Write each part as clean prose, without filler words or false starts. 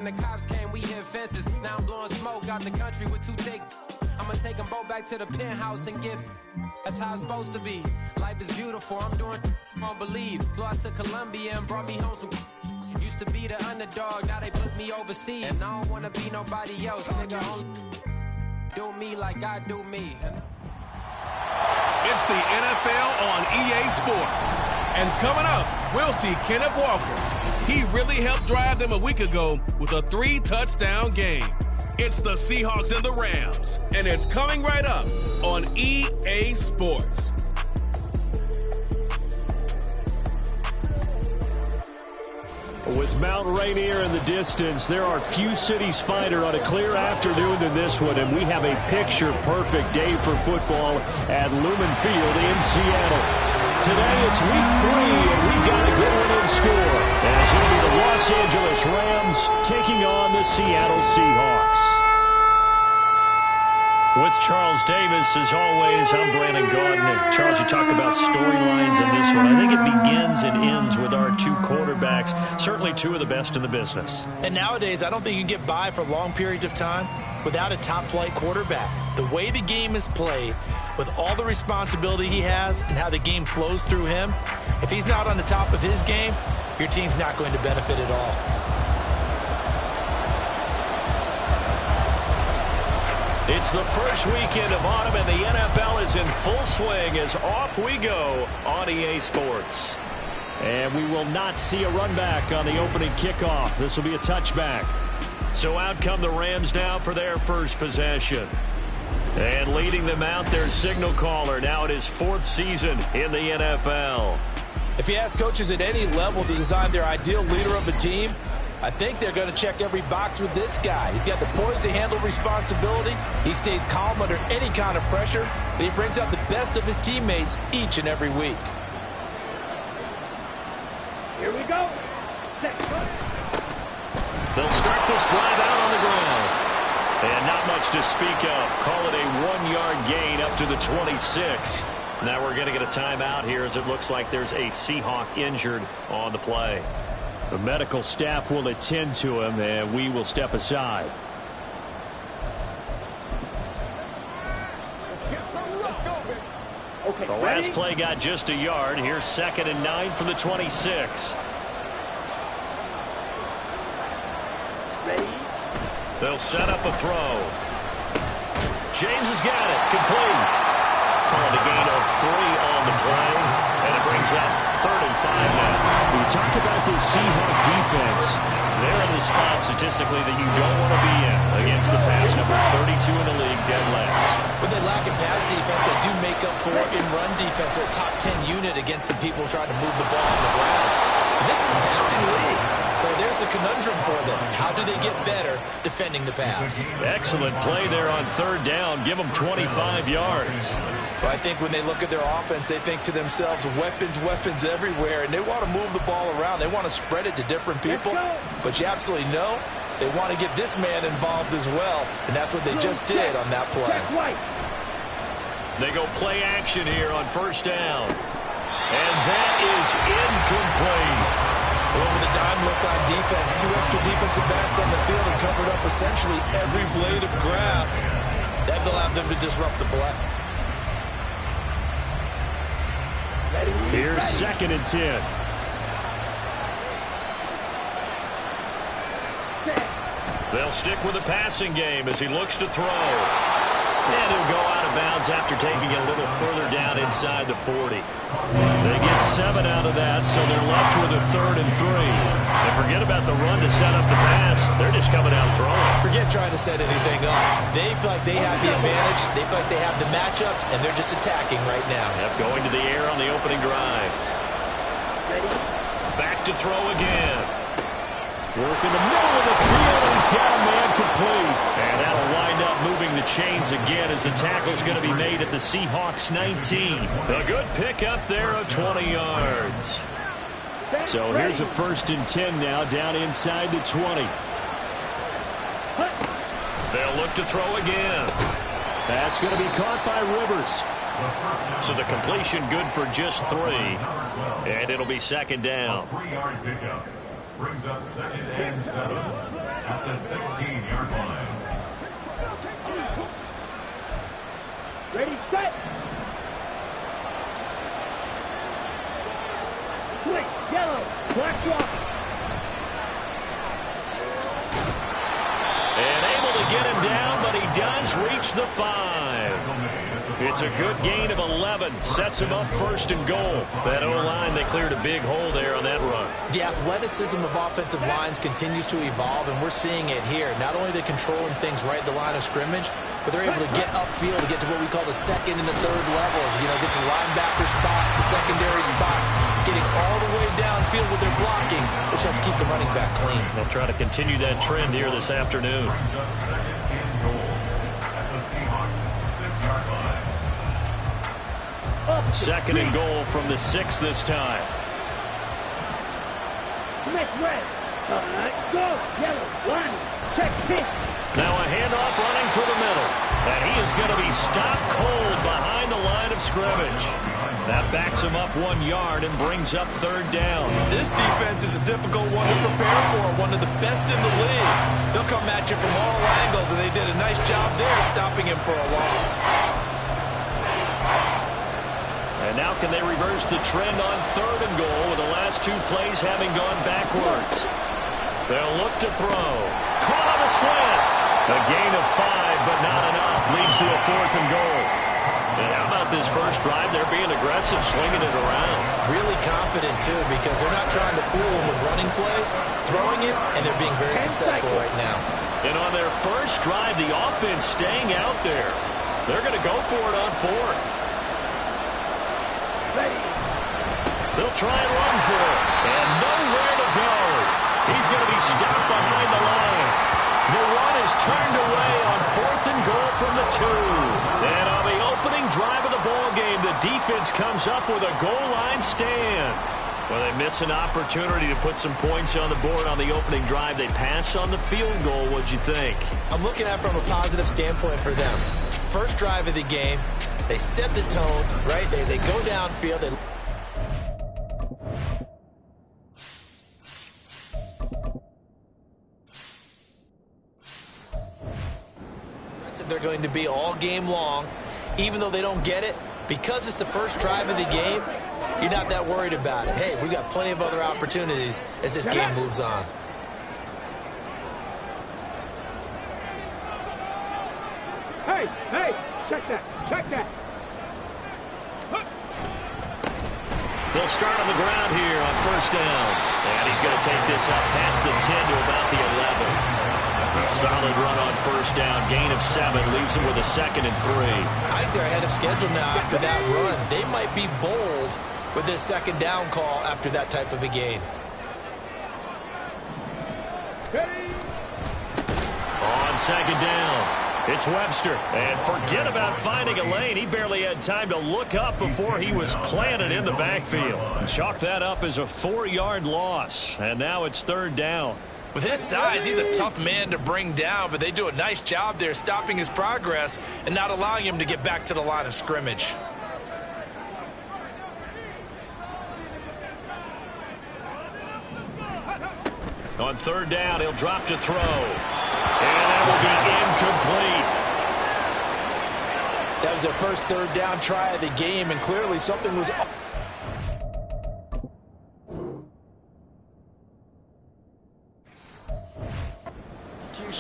The cops came, we hit fences. Now I'm blowing smoke out the country with 2 thick. I'ma take them both back to the penthouse and get. That's how it's supposed to be. Life is beautiful, I'm doing I don't believe. Flew out to Colombia and brought me home some. Used to be the underdog, now they put me overseas. And I don't wanna be nobody else, nigga. Do me like I do me. It's the NFL on EA Sports. And coming up, we'll see Kenneth Walker. He really helped drive them a week ago with a 3-touchdown game. It's the Seahawks and the Rams, and it's coming right up on EA Sports. With Mount Rainier in the distance, there are few cities finer on a clear afternoon than this one, and we have a picture-perfect day for football at Lumen Field in Seattle. Today it's week 3, and we've got a good one in store, as it'll be the Los Angeles Rams taking on the Seattle Seahawks. With Charles Davis, as always, I'm Brandon Gaudin. Charles, you talk about storylines in this one. I think it begins and ends with our 2 quarterbacks, certainly 2 of the best in the business. And nowadays, I don't think you can get by for long periods of time without a top-flight quarterback. The way the game is played, with all the responsibility he has and how the game flows through him, if he's not on the top of his game, your team's not going to benefit at all. It's the first weekend of autumn, and the NFL is in full swing as off we go on EA Sports. And we will not see a run back on the opening kickoff. This will be a touchback. So out come the Rams now for their first possession. And leading them out, their signal caller, now in his 4th season in the NFL. If you ask coaches at any level to design their ideal leader of a team, I think they're going to check every box with this guy. He's got the poise to handle responsibility. He stays calm under any kind of pressure, and he brings out the best of his teammates each and every week. Here we go. They'll start this drive out on the ground. And not much to speak of. Call it a 1-yard gain up to the 26. Now we're going to get a timeout here as it looks like there's a Seahawk injured on the play. The medical staff will attend to him, and we will step aside. Let's go, baby. Okay, the last play got just a yard. Here's 2nd and 9 from the 26. Ready? They'll set up a throw. James has got it. Complete. Called a gain of 3 on the play. And it brings up 3rd and 5 now. We talk about this Seahawk defense. They're in the spot statistically that you don't want to be in against the pass. Number 32 in the league, dead last. When they lack in pass defense, they do make up for in run defense. They're a top 10 unit against the people trying to move the ball on the ground. But this is a passing league. So there's a conundrum for them. How do they get better defending the pass? Excellent play there on 3rd down. Give them 25 yards. But I think when they look at their offense, they think to themselves, weapons, weapons everywhere. And they want to move the ball around. They want to spread it to different people. But you absolutely know they want to get this man involved as well. And that's what they just did on that play. They go play action here on 1st down. And that is incomplete. Well, with the dime look on defense, 2 extra defensive backs on the field and covered up essentially every blade of grass. That allowed them to disrupt the play. Here's 2nd and 10. They'll stick with the passing game as he looks to throw. And he'll go out of bounds after taking it a little further down inside the 40. They get 7 out of that, so they're left with a 3rd and 3. And forget about the run to set up the pass. They're just coming out throwing. Forget trying to set anything up. They feel like they have the advantage. They feel like they have the matchups, and they're just attacking right now. Yep, going to the air on the opening drive. Back to throw again. Work in the middle of the field, and he's got a man complete. And that'll wind up moving the chains again as the tackle's going to be made at the Seahawks 19. A good pickup there of 20 yards. So here's a 1st and 10 now, down inside the 20. They'll look to throw again. That's going to be caught by Rivers. So the completion good for just 3. And it'll be 2nd down. brings up 2nd and 7 at the 16-yard line. Ready, set. Switch, yellow, black block. And able to get him down, but he does reach the 5. It's a good gain of 11. Sets him up 1st and goal. That O-line, they cleared a big hole there on that run. The athleticism of offensive lines continues to evolve, and we're seeing it here. Not only are they controlling things right at the line of scrimmage, but they're able to get upfield to get to what we call the 2nd and the 3rd levels. You know, get to the linebacker spot, the secondary spot, getting all the way downfield with their blocking, which helps keep the running back clean. They'll try to continue that trend here this afternoon. 2nd and goal from the 6 this time. Commit red. All right, go. Yellow, line, check, pitch. Now a handoff running through the middle. And he is going to be stopped cold behind the line of scrimmage. That backs him up 1 yard and brings up 3rd down. This defense is a difficult one to prepare for, one of the best in the league. They'll come at you from all angles, and they did a nice job there stopping him for a loss. And now can they reverse the trend on 3rd and goal with the last 2 plays having gone backwards? They'll look to throw. Caught on the slant. A gain of 5, but not enough. Leads to a 4th and goal. And how about this first drive? They're being aggressive, slinging it around. Really confident, too, because they're not trying to fool them with running plays, throwing it, and they're being very successful right now. And on their first drive, the offense staying out there. They're going to go for it on 4th. They'll try and run for it. And nowhere to go. He's going to be stopped behind the line. The run is turned away on 4th and goal from the 2. And on the opening drive of the ball game, the defense comes up with a goal line stand. Well, they miss an opportunity to put some points on the board on the opening drive. They pass on the field goal. What'd you think? I'm looking at it from a positive standpoint for them. First drive of the game, they set the tone, right? They go downfield. They're going to be all game long, even though they don't get it. Because it's the first drive of the game, you're not that worried about it. Hey, we've got plenty of other opportunities as this game moves on. Hey, check that. They'll start on the ground here on 1st down. And he's going to take this up past the 10 to about the 11. A solid run on 1st down. Gain of 7 leaves him with a 2nd and 3. I think they're ahead of schedule now after that run. They might be bold with this 2nd down call after that type of a gain. On 2nd down, it's Webster. And forget about finding a lane. He barely had time to look up before he was planted in the backfield. Chalk that up as a 4-yard loss. And now it's 3rd down. With his size, he's a tough man to bring down, but they do a nice job there stopping his progress and not allowing him to get back to the line of scrimmage. On 3rd down, he'll drop to throw. And that will be incomplete. That was their first 3rd down try of the game, and clearly something was up.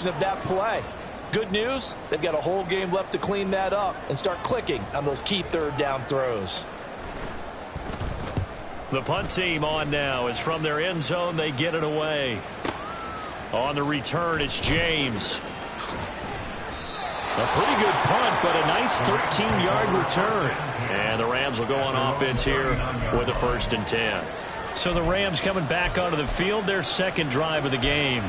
Of that play. Good news, they've got a whole game left to clean that up and start clicking on those key 3rd down throws. The punt team on now is from their end zone. They get it away. On the return, it's James. A pretty good punt, but a nice 13-yard return. And the Rams will go on offense here with a 1st and 10. So the Rams coming back onto the field, their 2nd drive of the game.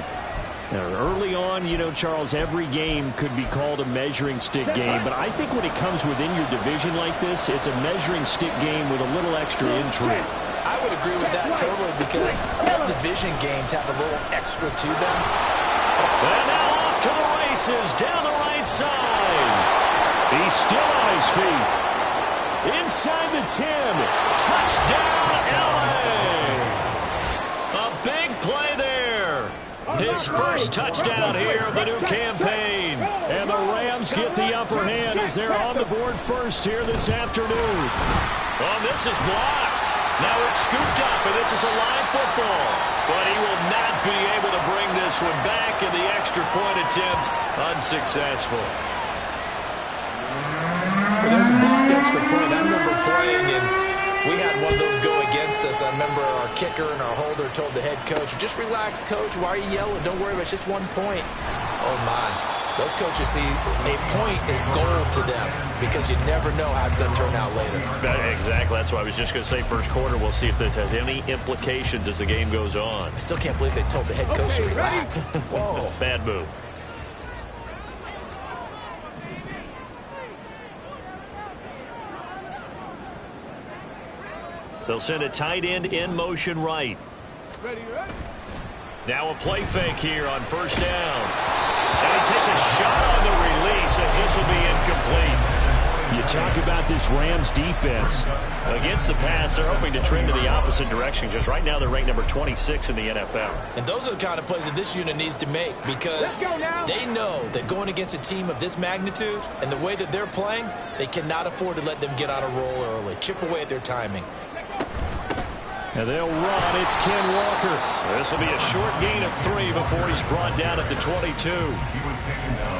Now, early on, you know, Charles, every game could be called a measuring stick game, but I think when it comes within your division like this, it's a measuring stick game with a little extra intrigue. I would agree with that totally because all division games have a little extra to them. And now off to the races down the right side. He's still on his feet. Inside the 10. Touchdown, L.A. A big play there His first touchdown here of the new campaign. And the Rams get the upper hand as they're on the board first here this afternoon. Oh, this is blocked. Now it's scooped up, and this is a live football. But he will not be able to bring this one back, and the extra point attempt unsuccessful. Well, there's a blocked extra point. I remember playing, and we had one of those go against us. I remember our kicker and our holder told the head coach, just relax, coach. Why are you yelling? Don't worry about it. It's just 1 point. Oh, my. Those coaches see a point is gold to them because you never know how it's going to turn out later. Exactly. That's why I was just going to say first quarter. We'll see if this has any implications as the game goes on. I still can't believe they told the head coach to relax. Whoa. Bad move. They'll send a tight end in motion right. Now a play fake here on first down. And he takes a shot on the release as this will be incomplete. You talk about this Rams defense. Against the pass, they're hoping to trend to the opposite direction because right now they're ranked number 26 in the NFL. And those are the kind of plays that this unit needs to make because they know that going against a team of this magnitude and the way that they're playing, they cannot afford to let them get on a roll early. Chip away at their timing. And they'll run. It's Ken Walker. This will be a short gain of 3 before he's brought down at the 22.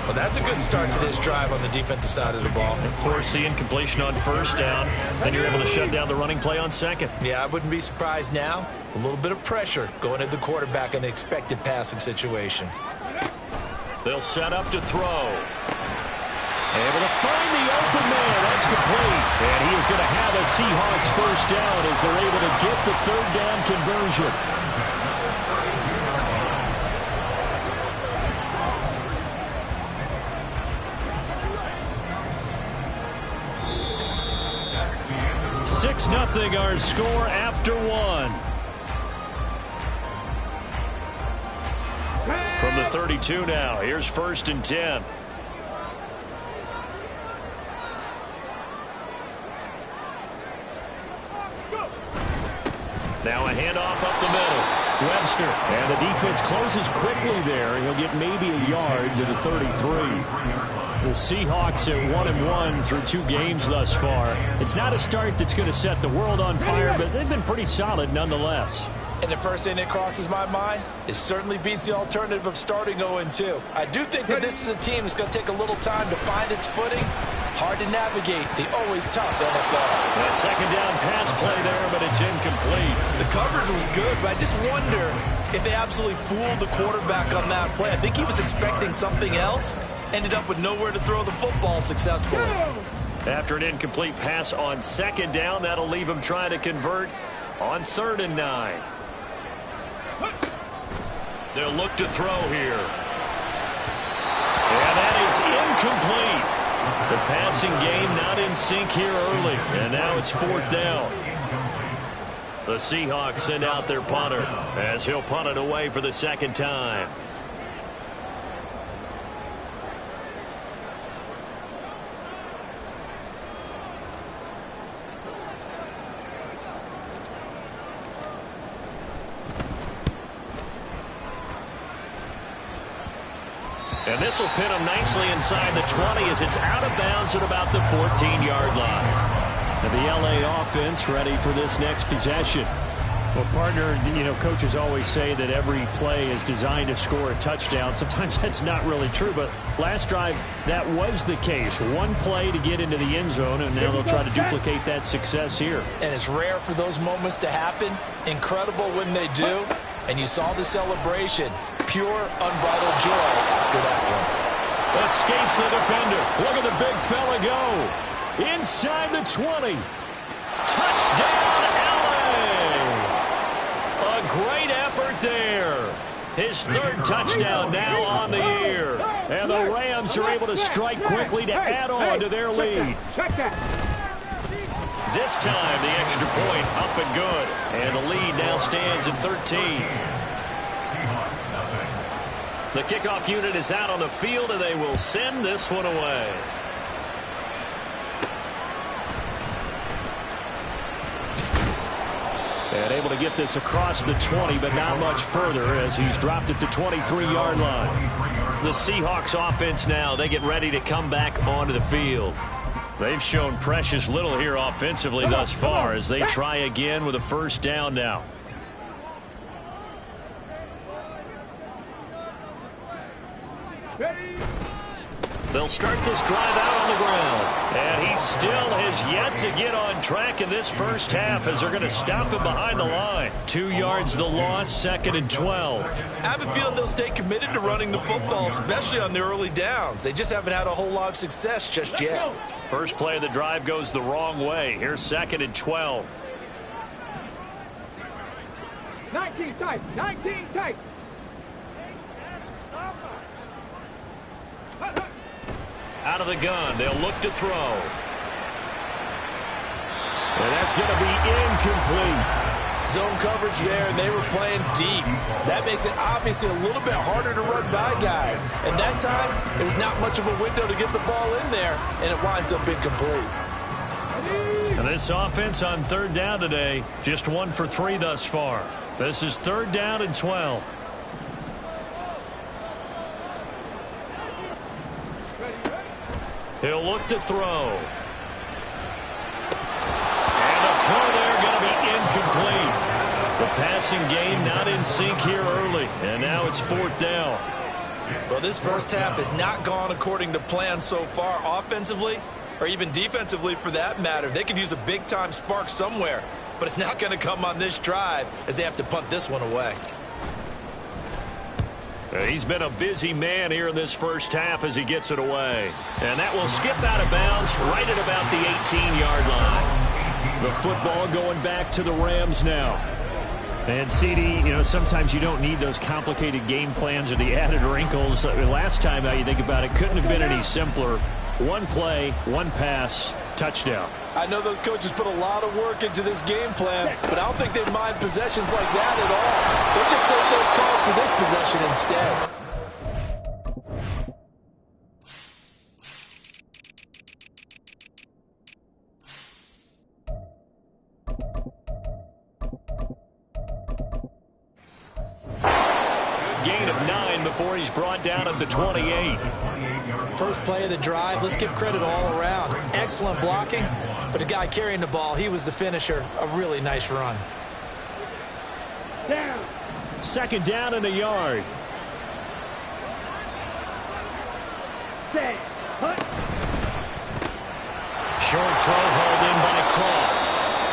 Well, that's a good start to this drive on the defensive side of the ball. And force the incompletion on first down. Then you're able to shut down the running play on second. Yeah, I wouldn't be surprised now. A little bit of pressure going at the quarterback in an expected passing situation. They'll set up to throw. Able to find the open man. That's complete. And he is going to have a Seahawks first down as they're able to get the third down conversion. Six 0 our score after 1. From the 32 now. Here's 1st and 10. Now a handoff up the middle. Webster. And the defense closes quickly there. He'll get maybe a yard to the 33. The Seahawks at 1-1 through 2 games thus far. It's not a start that's going to set the world on fire, but they've been pretty solid nonetheless. And the first thing that crosses my mind, it certainly beats the alternative of starting 0-2. I do think that this is a team that's going to take a little time to find its footing. Hard to navigate the always tough NFL. A second down pass play there, but it's incomplete. The coverage was good, but I just wonder if they absolutely fooled the quarterback on that play. I think he was expecting something else. Ended up with nowhere to throw the football successfully. After an incomplete pass on second down, that'll leave him trying to convert on 3rd and 9. They'll look to throw here. And that is incomplete. The passing game not in sync here early. And now it's 4th down. The Seahawks send out their punter as he'll punt it away for the second time. And this will pin him nicely inside the 20 as it's out of bounds at about the 14-yard line. And the L.A. offense ready for this next possession. Well, partner, you know, coaches always say that every play is designed to score a touchdown. Sometimes that's not really true, but last drive, that was the case. One play to get into the end zone, and now they'll try to duplicate that success here. And it's rare for those moments to happen. Incredible when they do. And you saw the celebration. Pure, unbridled joy after that one. Escapes the defender. Look at the big fella go. Inside the 20. Touchdown, L.A. A great effort there. His 3rd touchdown now on the year. And the Rams are able to strike quickly to add on to their lead. This time, the extra point up and good. And the lead now stands at 13. The kickoff unit is out on the field, and they will send this one away. And able to get this across the 20, but not much further as he's dropped it to 23-yard line. The Seahawks offense now, they get ready to come back onto the field. They've shown precious little here offensively thus far as they try again with a first down now. They'll start this drive out on the ground. And he still has yet to get on track in this first half as they're going to stop him behind the line. 2 yards the loss, 2nd and 12. I have a feeling they'll stay committed to running the football, especially on the early downs. They just haven't had a whole lot of success just yet. First play of the drive goes the wrong way. Here's 2nd and 12. 19 tight, 19 tight. Out of the gun, they'll look to throw. And that's going to be incomplete. Zone coverage there, and they were playing deep. That makes it obviously a little bit harder to run by guys. And that time, it was not much of a window to get the ball in there, and it winds up incomplete. And this offense on 3rd down today, just 1 for 3 thus far. This is 3rd down and 12. He'll look to throw. And the throw there going to be incomplete. The passing game not in sync here early. And now it's 4th down. Well, this first half has not gone according to plan so far offensively or even defensively for that matter. They could use a big-time spark somewhere, but it's not going to come on this drive as they have to punt this one away. He's been a busy man here in this first half as he gets it away. And that will skip out of bounds right at about the 18-yard line. The football going back to the Rams now. And CD, you know, sometimes you don't need those complicated game plans or the added wrinkles. Last time you think about it, couldn't have been any simpler. 1 play, 1 pass, touchdown. I know those coaches put a lot of work into this game plan, but I don't think they mind possessions like that at all. They'll just set those calls for this possession instead. Gain of 9 before he's brought down at the 28. First play of the drive, let's give credit all around. Excellent blocking, but the guy carrying the ball, he was the finisher. A really nice run. Down. 2nd down and a yard. Set. Hut. Short throw hauled in by Croft.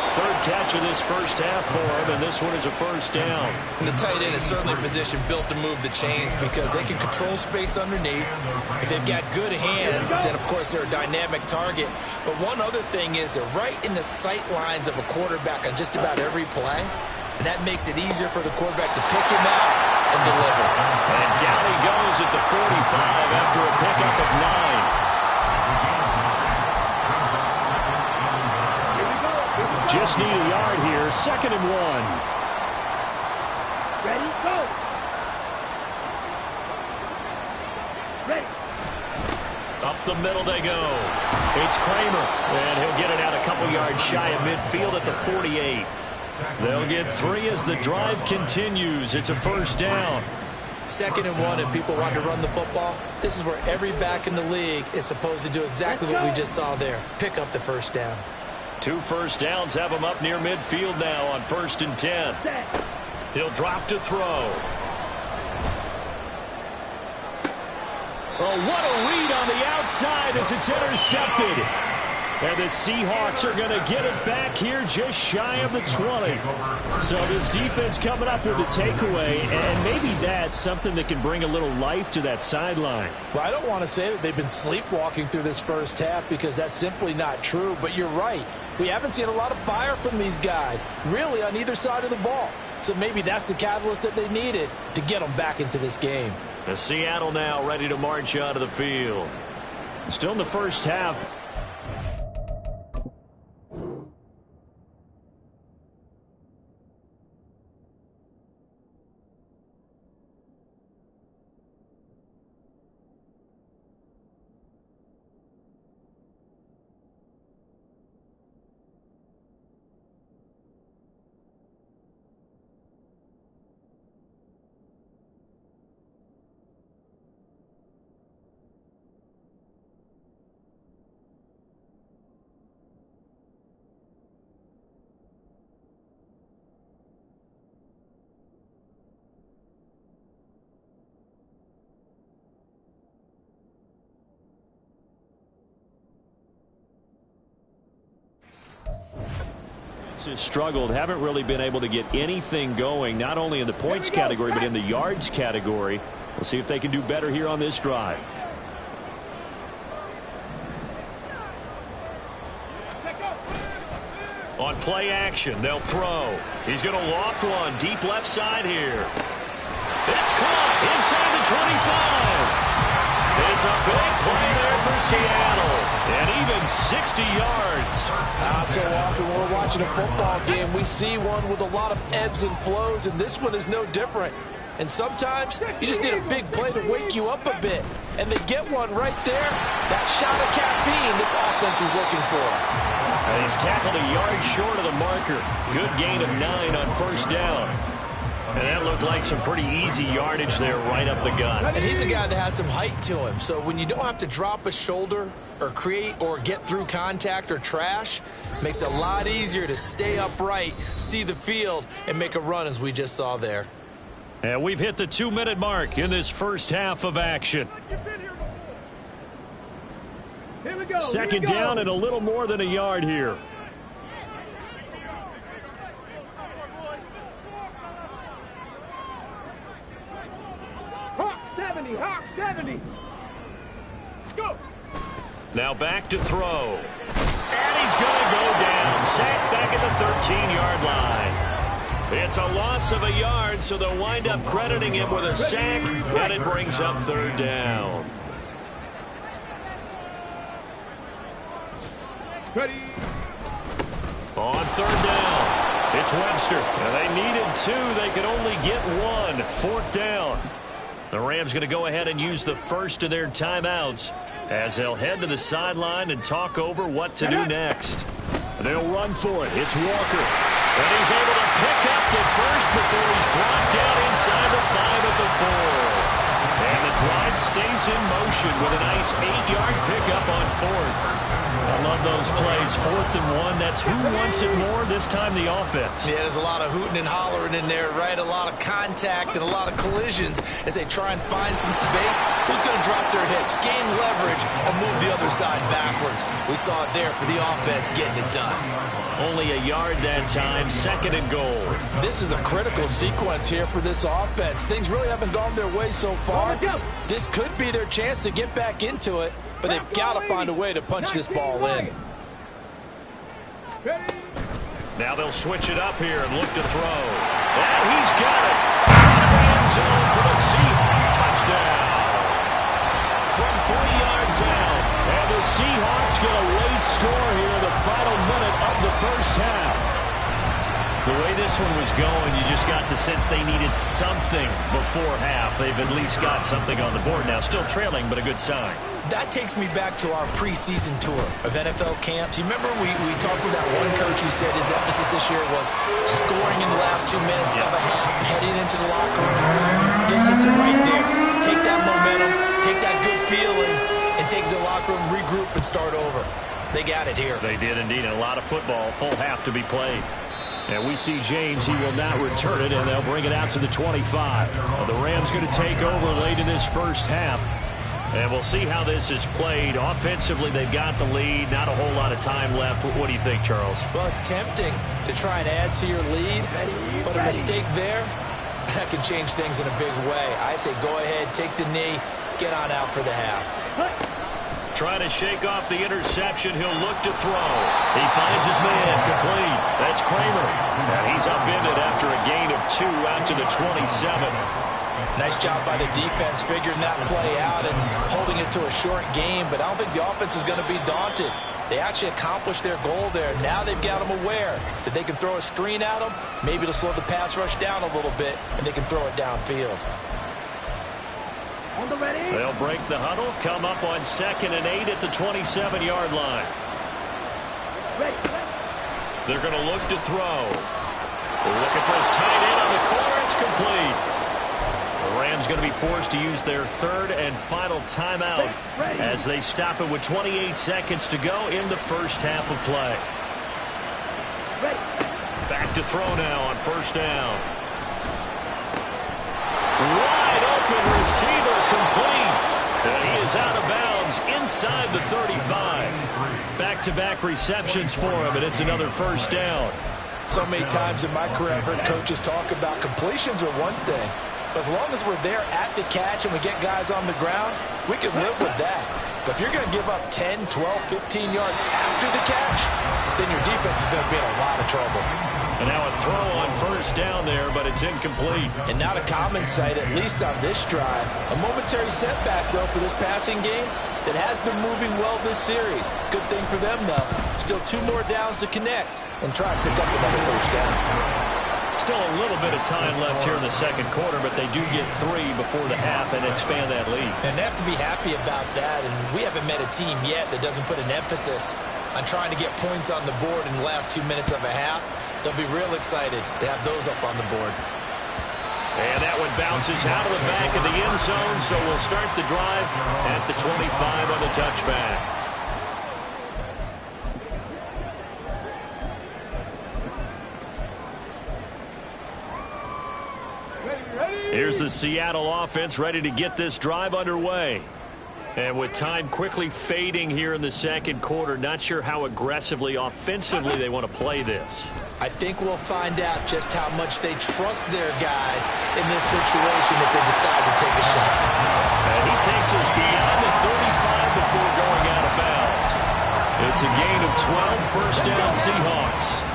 3rd catch of this first half for him, and this one is a first down. And the tight end is certainly a position built to move the chains because they can control space underneath. If they've got good hands, then of course they're a dynamic target. But one other thing is they're right in the sight lines of a quarterback on just about every play. And that makes it easier for the quarterback to pick him out and deliver. And down he goes at the 45 after a pickup of 9. Just need a yard here. 2nd and 1. Ready, go. Ready. Up the middle they go. It's Kramer, and he'll get it out a couple yards shy of midfield at the 48. They'll get 3 as the drive continues. It's a first down. 2nd and 1, and people want to run the football. This is where every back in the league is supposed to do exactly what we just saw there. Pick up the first down. 2 first downs have him up near midfield now on 1st and 10. He'll drop to throw. Oh, what a read on the outside as it's intercepted. And the Seahawks are going to get it back here just shy of the 20. So this defense coming up with a takeaway, and maybe that's something that can bring a little life to that sideline. Well, I don't want to say that they've been sleepwalking through this first half because that's simply not true, but you're right. We haven't seen a lot of fire from these guys, really on either side of the ball. So maybe that's the catalyst that they needed to get them back into this game. The Seattle now ready to march onto the field. Still in the first half. Struggled, haven't really been able to get anything going, not only in the points category, but in the yards category. We'll see if they can do better here on this drive. On play action, they'll throw. He's going to loft one deep left side here. It's caught inside the 25. It's a big play there for Seattle. And even 60 yards. So often when we're watching a football game, we see one with a lot of ebbs and flows, and this one is no different. And sometimes you just need a big play to wake you up a bit. And they get one right there. That shot of caffeine this offense was looking for. And he's tackled a yard short of the marker. Good gain of 9 on first down. And that looked like some pretty easy yardage there right up the gut. And he's a guy that has some height to him. So when you don't have to drop a shoulder or create or get through contact or trash, makes it a lot easier to stay upright, see the field, and make a run as we just saw there. And we've hit the 2-minute mark in this first half of action. Second down and a little more than a yard here. Hawk 70. Go. Now back to throw. And he's going to go down. Sacked back at the 13-yard line. It's a loss of a yard, so they'll wind up crediting him with a sack, and it brings up third down. Ready. On third down, it's Webster. And they needed 2. They could only get 1. Fourth down. The Rams going to go ahead and use the first of their timeouts as they'll head to the sideline and talk over what to do next. They'll run for it. It's Walker. And he's able to pick up the first before he's brought down inside the 5 at the 4. And the drive stays in motion with a nice 8-yard pickup on fourth. I love those plays. 4th and 1. That's who wants it more, this time the offense. Yeah, there's a lot of hooting and hollering in there, right? A lot of contact and a lot of collisions as they try and find some space. Who's going to drop their hips, gain leverage, and move the other side backwards? We saw it there for the offense getting it done. Only a yard that time, 2nd and goal. This is a critical sequence here for this offense. Things really haven't gone their way so far. This could be their chance to get back into it, but they've got to find a way to punch this ball in. Now they'll switch it up here and look to throw. And he's got it. Out of the end zone for the Seahawks touchdown. From 3 yards out. And the Seahawks get a late score here in the final minute of the first half. The way this one was going, you just got the sense they needed something before half. They've at least got something on the board now. Still trailing, but a good sign. That takes me back to our preseason tour of NFL camps. You remember we talked with that one coach who said his emphasis this year was scoring in the last 2 minutes of a half, heading into the locker room. This hits it right there. Take that momentum, take that good feeling, and take it to the locker room, regroup, and start over. They got it here. They did indeed. And a lot of football, full half to be played. And we see James, he will not return it, and they'll bring it out to the 25. The Rams going to take over late in this first half. And we'll see how this is played. Offensively, they've got the lead. Not a whole lot of time left. What do you think, Charles? Well, it's tempting to try and add to your lead, but a mistake there, that can change things in a big way. I say go ahead, take the knee, get on out for the half. Trying to shake off the interception. He'll look to throw. He finds his man complete. That's Kramer. And he's upended after a gain of 2 out to the 27. Nice job by the defense figuring that play out and holding it to a short game, but I don't think the offense is going to be daunted. They actually accomplished their goal there. Now they've got them aware that they can throw a screen at them, maybe to slow the pass rush down a little bit, and they can throw it downfield. They'll break the huddle, come up on 2nd and 8 at the 27-yard line. They're going to look to throw. They're looking for his tight end on the corner. It's complete. The Rams going to be forced to use their 3rd and final timeout as they stop it with 28 seconds to go in the first half of play. Back to throw now on first down. Wide open receiver complete. And he is out of bounds inside the 35. Back-to-back receptions for him, and it's another first down. So many times in my career I've heard coaches talk about completions are one thing, but as long as we're there at the catch and we get guys on the ground, we can live with that. But if you're going to give up 10, 12, 15 yards after the catch, then your defense is going to be in a lot of trouble. And now a throw on first down there, but it's incomplete. And not a common sight, at least on this drive. A momentary setback, though, for this passing game that has been moving well this series. Good thing for them, though. Still 2 more downs to connect and try to pick up another first down. Still a little bit of time left here in the second quarter, but they do get 3 before the half and expand that lead. And they have to be happy about that, and we haven't met a team yet that doesn't put an emphasis on trying to get points on the board in the last 2 minutes of a half. They'll be real excited to have those up on the board. And that one bounces out of the back of the end zone, so we'll start the drive at the 25 on the touchback. Here's the Seattle offense ready to get this drive underway. And with time quickly fading here in the second quarter, not sure how aggressively, offensively they want to play this. I think we'll find out just how much they trust their guys in this situation if they decide to take a shot. And he takes us beyond the 35 before going out of bounds. It's a gain of 12, first down Seahawks.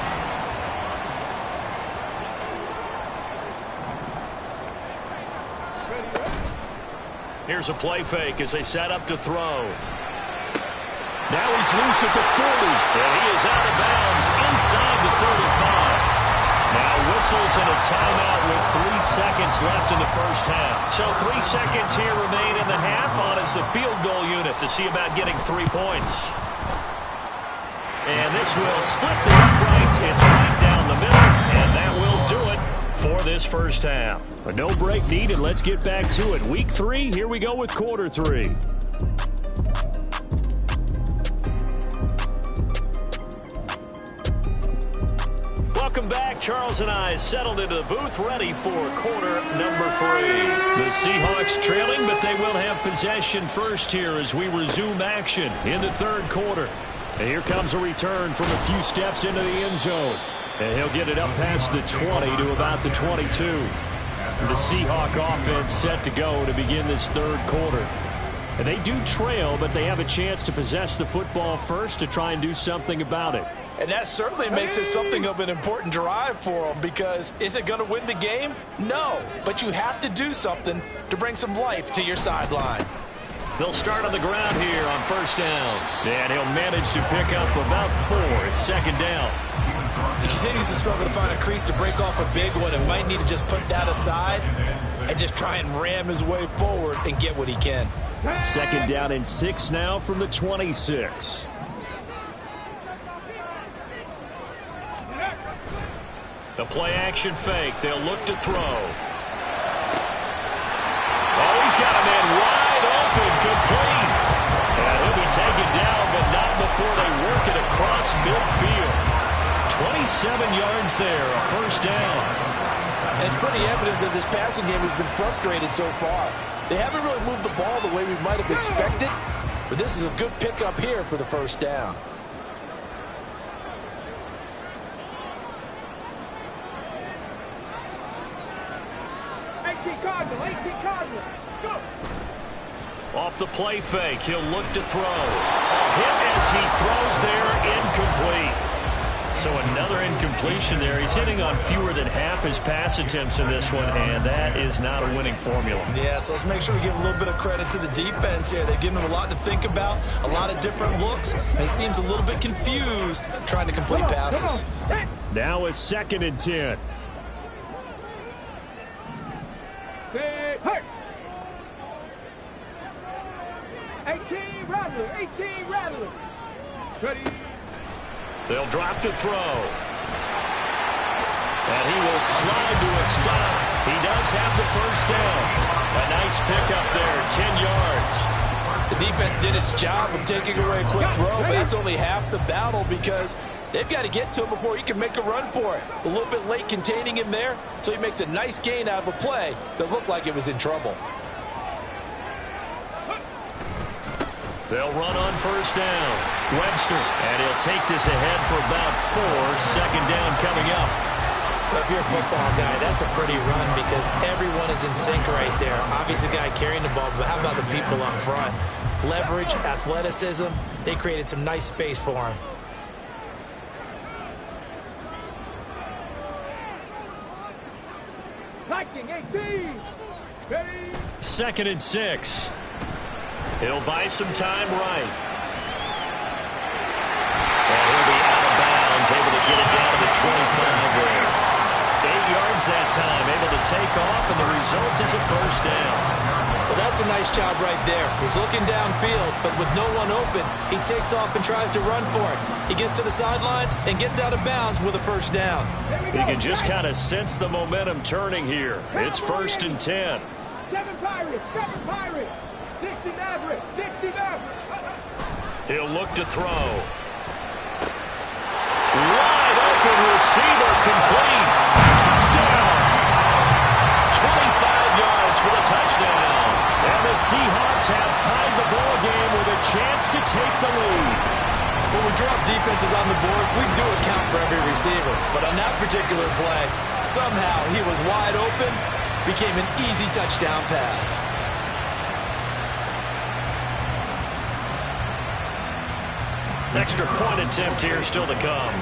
Here's a play fake as they set up to throw. Now he's loose at the 40, and he is out of bounds inside the 35. Now whistles and a timeout with 3 seconds left in the first half. So 3 seconds here remain in the half on as the field goal unit to see about getting 3 points. And this will split the uprights. It's right down the middle, and that will do it for this first half. A no break needed. Let's get back to it. Week 3, here we go with quarter 3. Welcome back. Charles and I settled into the booth ready for quarter number 3. The Seahawks trailing, but they will have possession first here as we resume action in the third quarter. And here comes a return from a few steps into the end zone. And he'll get it up past the 20 to about the 22. The Seahawk offense set to go to begin this third quarter. And they do trail, but they have a chance to possess the football first to try and do something about it. And that certainly makes it something of an important drive for them, because is it going to win the game? No, but you have to do something to bring some life to your sideline. They'll start on the ground here on first down. And he'll manage to pick up about 4. It's second down. He continues to struggle to find a crease to break off a big one and might need to just put that aside and just try and ram his way forward and get what he can. Second down and 6 now from the 26. The play action fake. They'll look to throw. Oh, he's got a man wide open, complete. And he'll be taken down, but not before they work it across midfield. 27 yards there, a first down. And it's pretty evident that this passing game has been frustrated so far. They haven't really moved the ball the way we might have expected, but this is a good pickup here for the first down. Off the play fake, he'll look to throw. Hit as he throws there, incomplete. So another incompletion there. He's hitting on fewer than half his pass attempts in this one, and that is not a winning formula. Yeah, so let's make sure we give a little bit of credit to the defense here. They've given him a lot to think about, a lot of different looks, and he seems a little bit confused trying to complete passes. Now a 2nd and 10. Hey! 18 Rattler. Ready. They'll drop to throw. And he will slide to a stop. He does have the first down. A nice pickup there, 10 yards. The defense did its job of taking away a quick throw, but that's only half the battle because they've got to get to him before he can make a run for it. A little bit late containing him there, so he makes a nice gain out of a play that looked like it was in trouble. They'll run on first down. Webster, and he'll take this ahead for about 4. Second down coming up. If you're a football guy, that's a pretty run because everyone is in sync right there. Obviously, the guy carrying the ball, but how about the people up front? Leverage, athleticism, they created some nice space for him. Liking 18. Second and 6. He'll buy some time right. And he'll be out of bounds, able to get it down to the 25 there. 8 yards that time, able to take off, and the result is a first down. Well, that's a nice job right there. He's looking downfield, but with no one open, he takes off and tries to run for it. He gets to the sidelines and gets out of bounds with a first down. You can just kind of sense the momentum turning here. It's 1st and 10. 7 Pirates, 7 Pirates. 60 Mavericks, 60 Mavericks. He'll look to throw. Wide open receiver, complete. Touchdown. 25 yards for the touchdown. And the Seahawks have tied the ball game with a chance to take the lead. When we drop defenses on the board, we do account for every receiver. But on that particular play, somehow he was wide open, became an easy touchdown pass. Extra point attempt here still to come.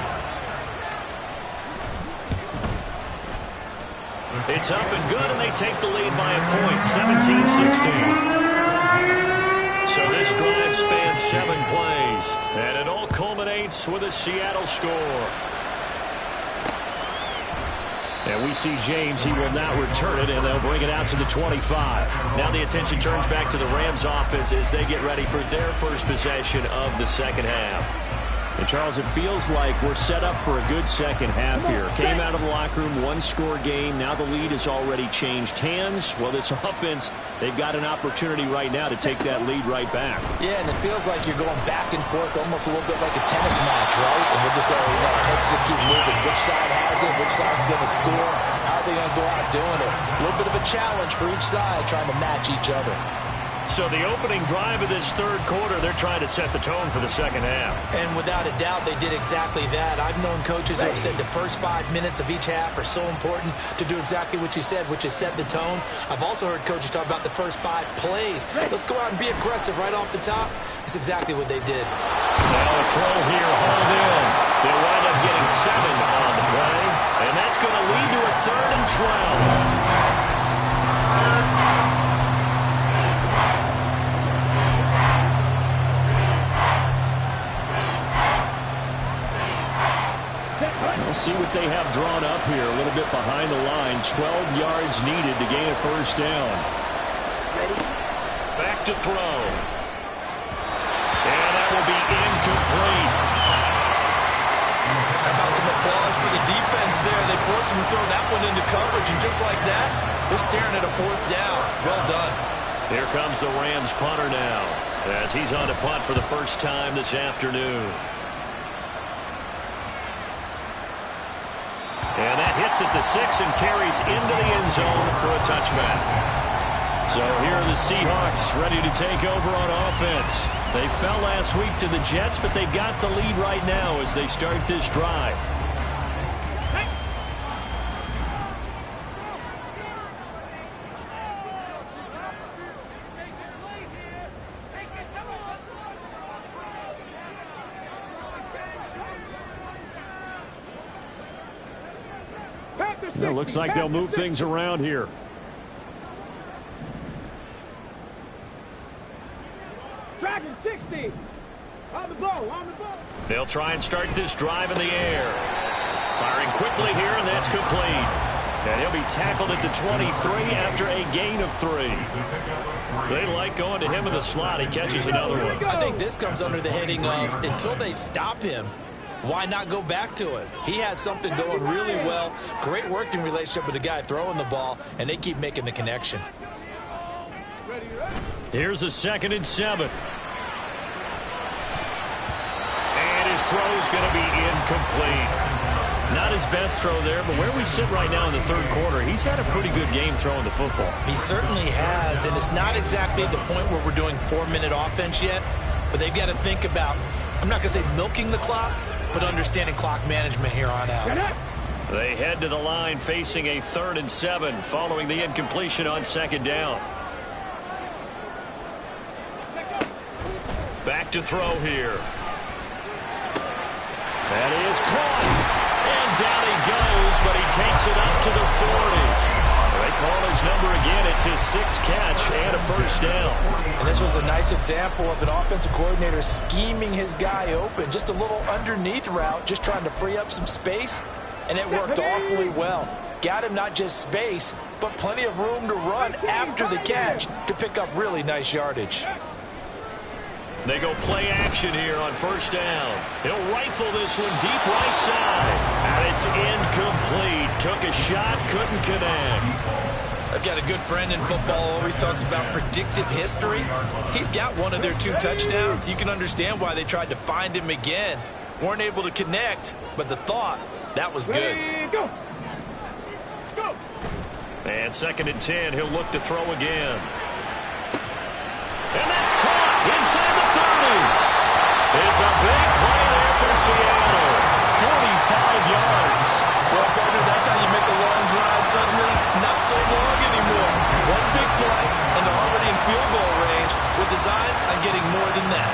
It's up and good, and they take the lead by a point, 17-16. So this drive spans 7 plays, and it all culminates with a Seattle score. And we see James. He will not return it, and they'll bring it out to the 25. Now the attention turns back to the Rams offense as they get ready for their first possession of the second half. And, Charles, it feels like we're set up for a good second half here. Came out of the locker room, 1-score game. Now the lead has already changed hands. Well, this offense, they've got an opportunity right now to take that lead right back. Yeah, and it feels like you're going back and forth, almost a little bit like a tennis match, right? And we're just, our heads just keep moving. Which side has it? Which side's going to score? How are they going to go out doing it? A little bit of a challenge for each side, trying to match each other. So the opening drive of this third quarter, they're trying to set the tone for the second half. And without a doubt, they did exactly that. I've known coaches who have said the first 5 minutes of each half are so important to do exactly what you said, which is set the tone. I've also heard coaches talk about the first 5 plays. Let's go out and be aggressive right off the top. That's exactly what they did. Now a throw here, hauled in. They'll wind up getting 7 on the play, and that's going to lead to a 3rd and 12. We'll see what they have drawn up here. A little bit behind the line. 12 yards needed to gain a first down. Back to throw. And that will be incomplete. How about some applause for the defense there? They forced him to throw that one into coverage, and just like that, they're staring at a 4th down. Well done. Here comes the Rams punter now, as he's on to punt for the first time this afternoon. And that hits at the 6 and carries into the end zone for a touchback. So here are the Seahawks ready to take over on offense. They fell last week to the Jets, but they've got the lead right now as they start this drive. It looks like they'll move things around here. Dragon 60. On the ball, on the ball. They'll try and start this drive in the air. Firing quickly here, and that's complete. And he'll be tackled at the 23 after a gain of 3. They like going to him in the slot. He catches another one. I think this comes under the heading of until they stop him, why not go back to it? He has something going really well. Great working relationship with the guy throwing the ball, and they keep making the connection. Here's a 2nd and 7. And his throw's going to be incomplete. Not his best throw there, but where we sit right now in the third quarter, he's had a pretty good game throwing the football. He certainly has, and it's not exactly at the point where we're doing 4-minute offense yet. but they've got to think about, I'm not going to say milking the clock, but understanding clock management here on out. They head to the line facing a 3rd and 7 following the incompletion on 2nd down. Back to throw here. That is caught. And down he goes, but he takes it up to the 40. They call his number again. It's his 6th catch and a 1st down. And this was a nice example of an offensive coordinator scheming his guy open. Just a little underneath route, just trying to free up some space. And it worked awfully well. Got him not just space, but plenty of room to run after the catch to pick up really nice yardage. They go play action here on 1st down. He'll rifle this one deep right side. And it's incomplete. Took a shot, couldn't connect. I've got a good friend in football, always talks about predictive history. He's got one of their 2 touchdowns. You can understand why they tried to find him again. Weren't able to connect, but the thought, that was good. Go. Go. And 2nd and 10, he'll look to throw again. And that's caught inside the 30. It's a big play there for Seattle. 45 yards. Well, partner, that's how you make a long drive suddenly not so long anymore. One big play, and they're already in field goal range with designs on getting more than that.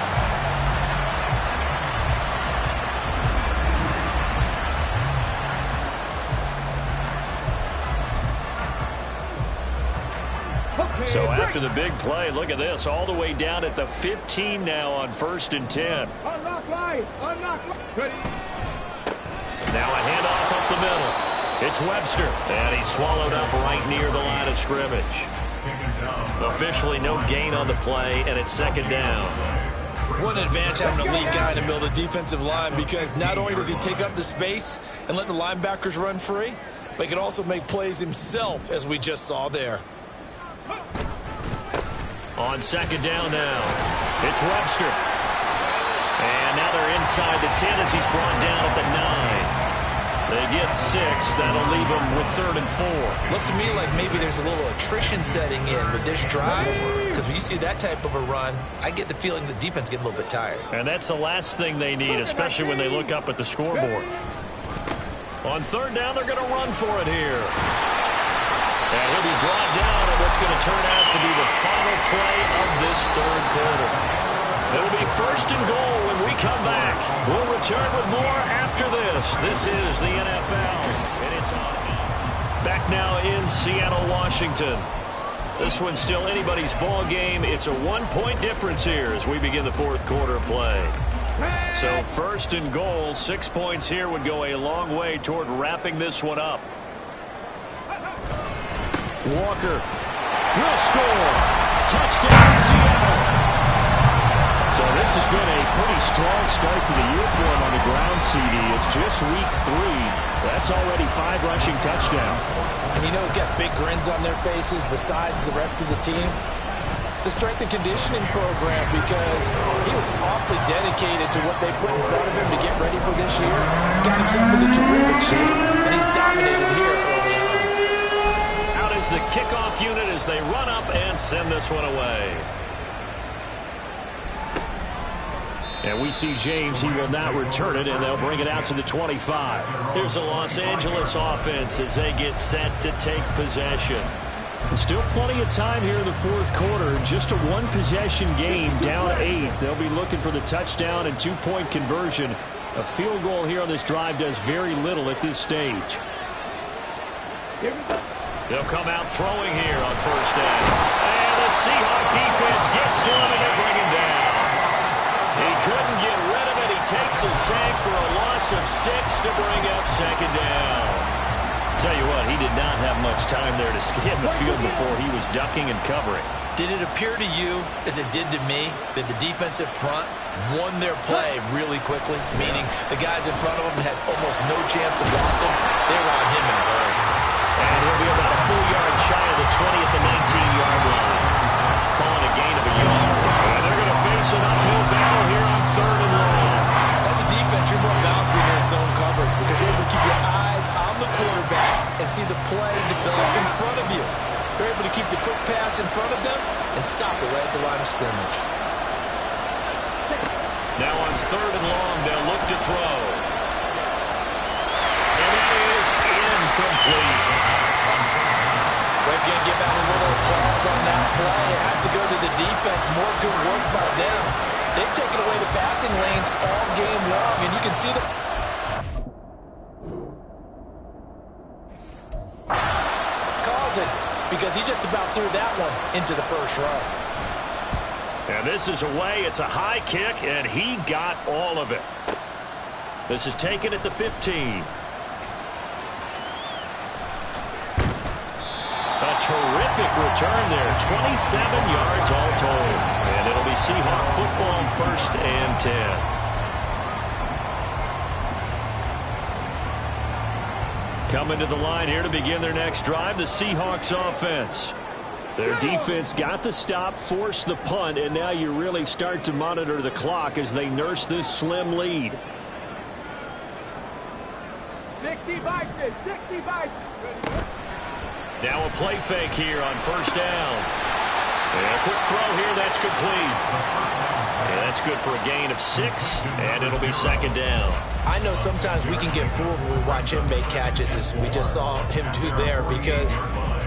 So after the big play, look at this, all the way down at the 15 now on 1st and 10. Unlock line. Unlock line. Ready. Now a handoff up the middle. It's Webster, and he's swallowed up right near the line of scrimmage. Officially no gain on the play, and it's 2nd down. What an advantage having a lead guy in the middle of the defensive line, because not only does he take up the space and let the linebackers run free, but he can also make plays himself, as we just saw there. On 2nd down now, it's Webster. And now they're inside the 10 as he's brought down at the 9. They get 6. That'll leave them with 3rd and 4. Looks to me like maybe there's a little attrition setting in with this drive, because when you see that type of a run, I get the feeling the defense getting a little bit tired. And that's the last thing they need, especially when they look up at the scoreboard. On 3rd down, they're going to run for it here. And he'll be brought down at what's going to turn out to be the final play of this 3rd quarter. It'll be 1st and goal when we come back. We'll return with more after this. This is the NFL, and it's on. Back now in Seattle, Washington. This one's still anybody's ball game. It's a 1-point difference here as we begin the 4th quarter play. So 1st and goal, 6 points here would go a long way toward wrapping this one up. Walker will score. Touchdown, Seattle. So this has been a pretty strong start to the year for him on the ground, CD. It's just week 3. That's already 5 rushing touchdowns. And you know he's got big grins on their faces besides the rest of the team. The strength and conditioning program, because he was awfully dedicated to what they put in front of him to get ready for this year. Got himself into terrific shape, and he's dominated here early on. Out is the kickoff unit as they run up and send this one away. And we see James. He will not return it, and they'll bring it out to the 25. Here's the Los Angeles offense as they get set to take possession. Still plenty of time here in the 4th quarter. Just a 1-possession game, down 8. They'll be looking for the touchdown and 2-point conversion. A field goal here on this drive does very little at this stage. They'll come out throwing here on 1st down. And the Seahawk defense gets to him and they bring him down. He couldn't get rid of it. He takes a sack for a loss of 6 to bring up 2nd down. Tell you what, he did not have much time there to scan the field before he was ducking and covering. Did it appear to you, as it did to me, that the defensive front won their play really quickly? Meaning the guys in front of them had almost no chance to block them. They were on him in a hurry. And he'll be about a full yard shy of the 20 at the 19-yard line. Calling a gain of a yard. And they're going to face an uphill battle here on 3rd and long. As a defense, you're more balanced when you're in zone coverage because you're able to keep your eyes on the quarterback and see the play develop in front of you. They're able to keep the quick pass in front of them and stop it right at the line of scrimmage. Now on 3rd and long, they'll look to throw. And that is incomplete. They're going to give out a little applause on that play. It has to go to the defense. More good work by them. They've taken away the passing lanes all game long, and you can see the... It's causing, because he just about threw that one into the first row. And this is away. It's a high kick, and he got all of it. This is taken at the 15. A terrific return there. 27 yards all told. And it'll be Seahawk football 1st and 10. Coming to the line here to begin their next drive, the Seahawks offense. Their defense got the stop, forced the punt, and now you really start to monitor the clock as they nurse this slim lead. 60 Vikings, 60 Vikings. Now a play fake here on 1st down. And a quick throw here, that's complete. And that's good for a gain of 6, and it'll be 2nd down. I know sometimes we can get fooled when we watch him make catches, as we just saw him do there, because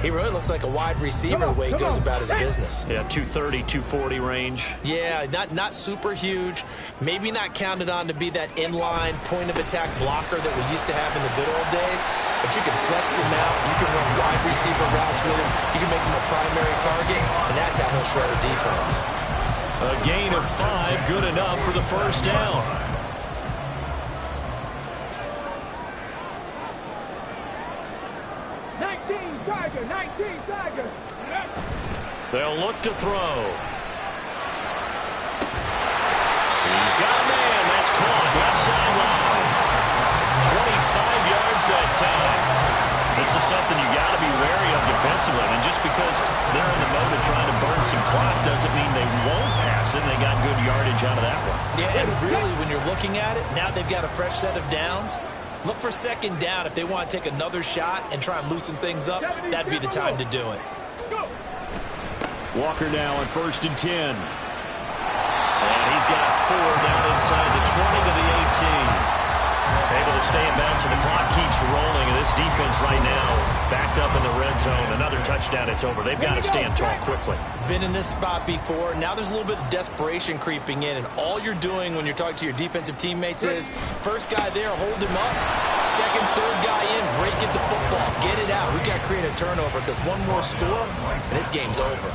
he really looks like a wide receiver the way he goes about his business. Yeah, 230, 240 range. Yeah, not super huge. Maybe not counted on to be that inline point-of-attack blocker that we used to have in the good old days. But you can flex him out. You can run wide receiver routes with him. You can make him a primary target, and that's how he'll shred a defense. A gain of 5, good enough for the 1st down. They'll look to throw. He's got a man. That's caught. Left sideline. 25 yards that time. This is something you got to be wary of defensively. And just because they're in the mode of trying to burn some clock doesn't mean they won't pass it. They got good yardage out of that one. Yeah, and really, when you're looking at it, now they've got a fresh set of downs. Look for 2nd down. If they want to take another shot and try and loosen things up, that'd be the time to do it. Walker now on 1st and 10. And he's got 4 down inside the 20 to the 18. Able to stay in bounds, and the clock keeps rolling. And this defense right now backed up in the red zone. Another touchdown, it's over. They've got to stand tall quickly. Been in this spot before. Now there's a little bit of desperation creeping in, and all you're doing when you're talking to your defensive teammates is, first guy there, hold him up. 2nd, 3rd guy in, break it the football. Get it out. We've got to create a turnover, because one more score, and this game's over.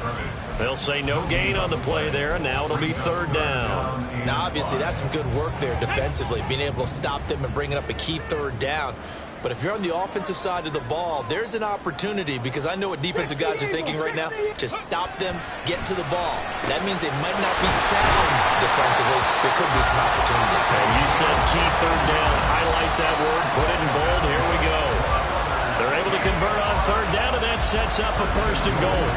They'll say no gain on the play there, and now it'll be 3rd down. Now, obviously, that's some good work there defensively, being able to stop them and bringing up a key 3rd down. But if you're on the offensive side of the ball, there's an opportunity, because I know what defensive guys are thinking right now. Just stop them, get to the ball. That means they might not be sound defensively. There could be some opportunities. And you said key 3rd down. Highlight that word. Put it in bold. Here we go. They're able to convert on 3rd down, and that sets up a 1st and goal.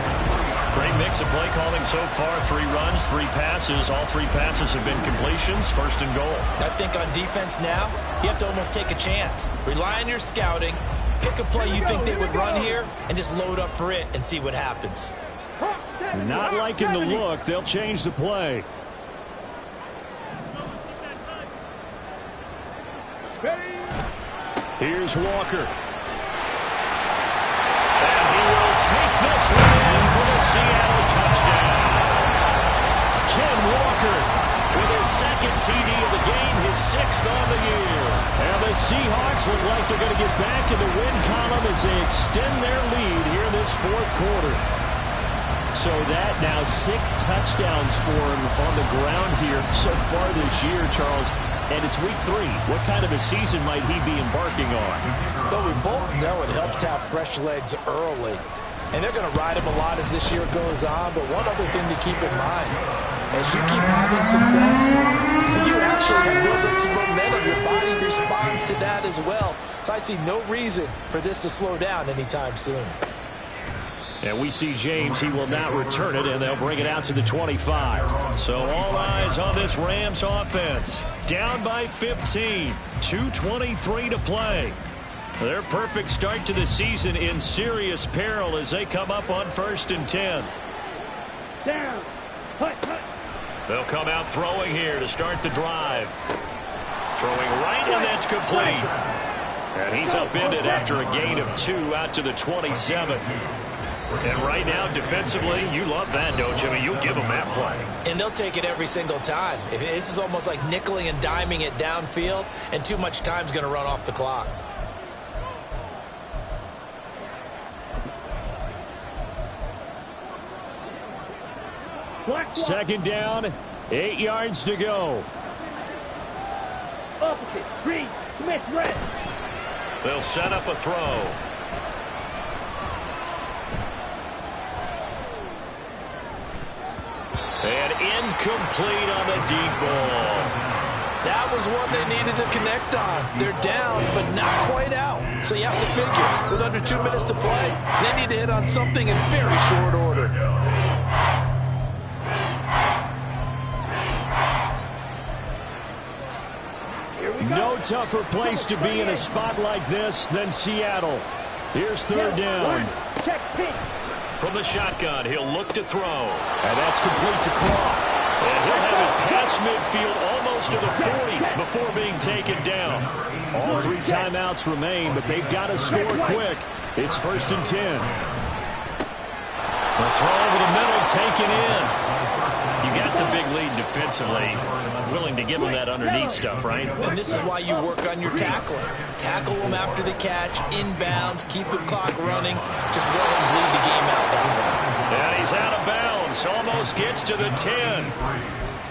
Great mix of play calling so far. 3 runs, 3 passes. All 3 passes have been completions. 1st and goal. I think on defense now, you have to almost take a chance. Rely on your scouting. Pick a play you think they would run here, and just load up for it and see what happens. Not liking the look. They'll change the play. Here's Walker. And he will take this one in for the Seattle touchdown. Ken Walker with his 2nd TD of the game, his 6th on the year. And the Seahawks look like they're going to get back in the win column as they extend their lead here in this 4th quarter. So that now 6 touchdowns for him on the ground here so far this year, Charles. And it's week 3. What kind of a season might he be embarking on? Well, we both know it helps to have fresh legs early. And they're going to ride him a lot as this year goes on. But one other thing to keep in mind, as you keep having success, you actually have built up some momentum. Your body responds to that as well. So I see no reason for this to slow down anytime soon. And we see James. He will not return it, and they'll bring it out to the 25. So all eyes on this Rams offense. Down by 15. 2:23 to play. Their perfect start to the season in serious peril as they come up on 1st and 10. Down. Hut, hut. They'll come out throwing here to start the drive. Throwing right, and that's complete. And he's upended after a gain of 2 out to the 27. And right now, defensively, you love that, don't you? I mean, you'll give them that play. And they'll take it every single time. This is almost like nickeling and diming it downfield, and too much time's going to run off the clock. Second down, 8 yards to go. Opposite, green, Smith, red. They'll set up a throw. And incomplete on the deep ball. That was one they needed to connect on. They're down, but not quite out. So you have to figure, with under 2 minutes to play, they need to hit on something in very short order. No tougher place to be in a spot like this than Seattle. Here's third down. Check pitch. From the shotgun, he'll look to throw. And that's complete to Croft. And he'll have it past midfield almost to the 40 before being taken down. All 3 timeouts remain, but they've got to score quick. It's 1st and 10. The throw over the middle taken in. You got the big lead defensively. Willing to give them that underneath stuff, right? And this is why you work on your tackling. Tackle them after the catch, inbounds, keep the clock running. Just go ahead and bleed the game out that way. And he's out of bounds. Almost gets to the 10.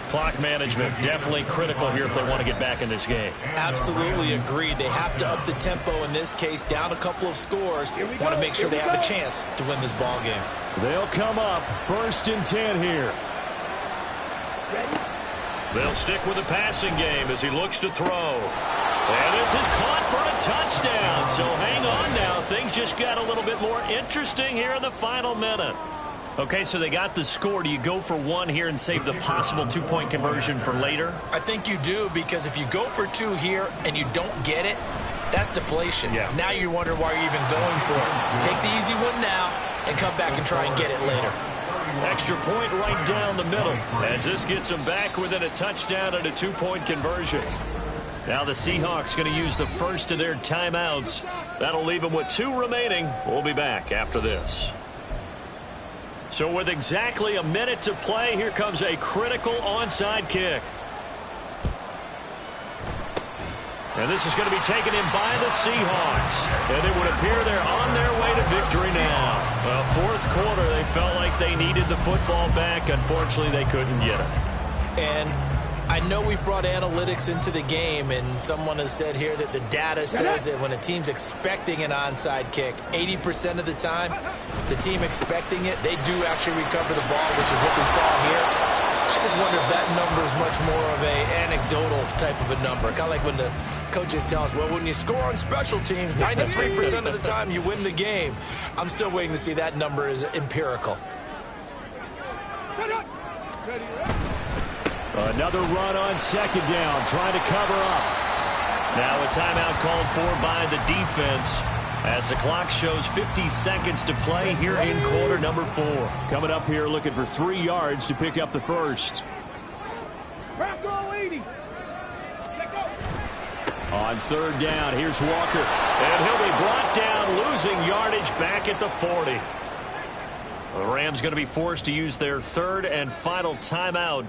Clock management definitely critical here if they want to get back in this game. Absolutely agreed. They have to up the tempo in this case, down a couple of scores. Want to make sure they have a chance to win this ball game. They'll come up 1st and 10 here. They'll stick with the passing game as he looks to throw. And this is caught for a touchdown. So hang on now. Things just got a little bit more interesting here in the final minute. Okay, so they got the score. Do you go for 1 here and save the possible 2-point conversion for later? I think you do, because if you go for 2 here and you don't get it, that's deflation. Yeah. Now you wonder why you're even going for it. Take the easy one now and come back and try and get it later. Extra point right down the middle as this gets them back within a touchdown and a 2-point conversion. Now the Seahawks going to use the first of their timeouts. That'll leave them with 2 remaining. We'll be back after this. So with exactly a minute to play, here comes a critical onside kick. And this is going to be taken in by the Seahawks. And it would appear they're on their way to victory now. Well, 4th quarter, they felt like they needed the football back. Unfortunately, they couldn't get it. And I know we brought analytics into the game, and someone has said here that the data says that when a team's expecting an onside kick, 80% of the time, the team expecting it, they do actually recover the ball, which is what we saw here. I just wonder if that number is much more of a anecdotal type of a number. Kind of like when the coaches tell us, well, when you score on special teams, 93% of the time you win the game. I'm still waiting to see that number is empirical. Another run on 2nd down, trying to cover up. Now a timeout called for by the defense as the clock shows 50 seconds to play here in quarter number 4. Coming up here looking for 3 yards to pick up the first. On 3rd down, here's Walker. And he'll be brought down, losing yardage back at the 40. The Rams going to be forced to use their 3rd and final timeout.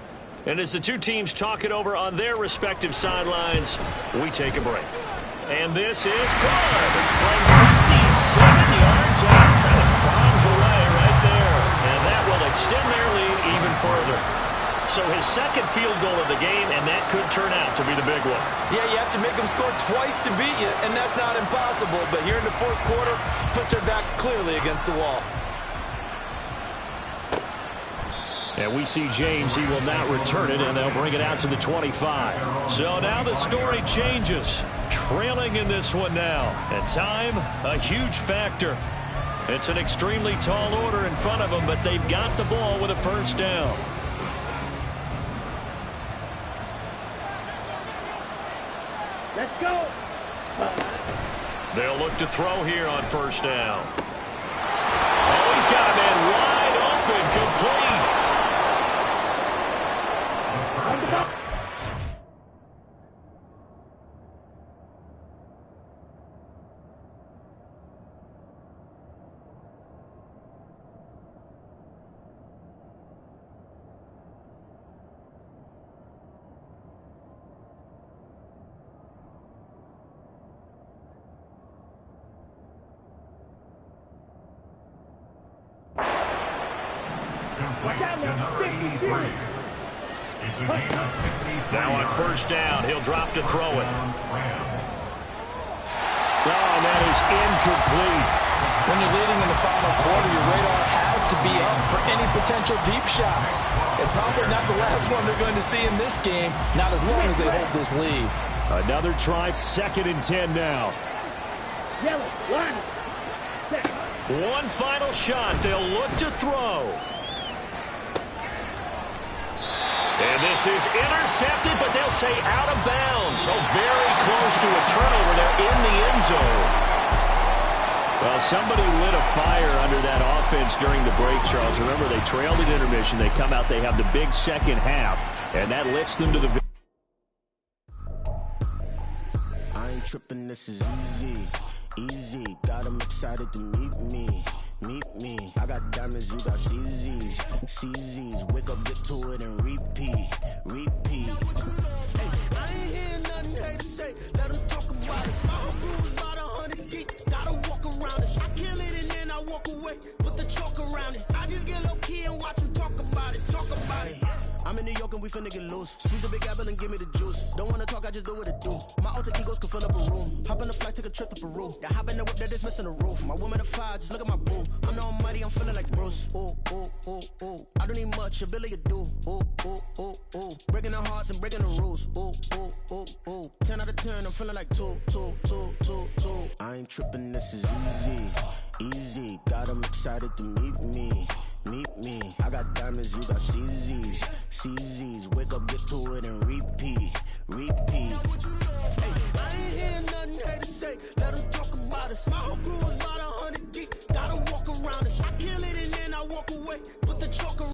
And as the 2 teams talk it over on their respective sidelines, we take a break. And this is good from 57 yards out. That was bombs away right there. And that will extend their lead even further. So his 2nd field goal of the game, and that could turn out to be the big one. Yeah, you have to make them score twice to beat you, and that's not impossible. But here in the 4th quarter, puts their backs clearly against the wall. And we see James. He will not return it, and they'll bring it out to the 25. So now the story changes. Trailing in this one now. And time, a huge factor. It's an extremely tall order in front of them, but they've got the ball with a 1st down. Let's go. They'll look to throw here on 1st down. Oh, he's got a man wide open, complete. Now on first down, he'll drop to throw it. Oh, that is incomplete. When you're leading in the final quarter, your radar has to be up for any potential deep shots. And probably not the last one they're going to see in this game, not as long as they hold this lead. Another try, 2nd and 10 now. Yellow, line, set. One final shot. They'll look to throw. And this is intercepted, but they'll say out of bounds. So very close to a turnover there in the end zone. Well, somebody lit a fire under that offense during the break, Charles. Remember, they trailed at intermission. They come out, they have the big second half, and that lifts them to the victory. I ain't tripping, this is easy, easy. Got them excited to meet me. I got diamonds, you got CZs. Wake up, get to it, and repeat. Hey, I ain't hearing nothing they to say. Let them talk about it. My whole crew is about 100 deep. Gotta walk around it. I kill it and then I walk away. Put the chalk around it. I just get low key and watch them talk about it. I'm in New York and we finna get loose. Squeeze the big apple and give me the juice. Don't wanna talk, I just do what it do. My alter egos can fill up a room. Hop on the flight, take a trip to Peru. Yeah, hop in the whip, that is missing the roof. My woman a fire, just look at my boo. I'm the almighty, I'm feeling like Bruce. Ooh. I don't need much, ability to do. Ooh. Breaking the hearts and breaking the rules. Ooh. 10 out of 10, I'm feeling like 2. I ain't tripping, this is easy. Got them excited to meet me. I got diamonds, you got CZs. Wake up, get to it, and repeat.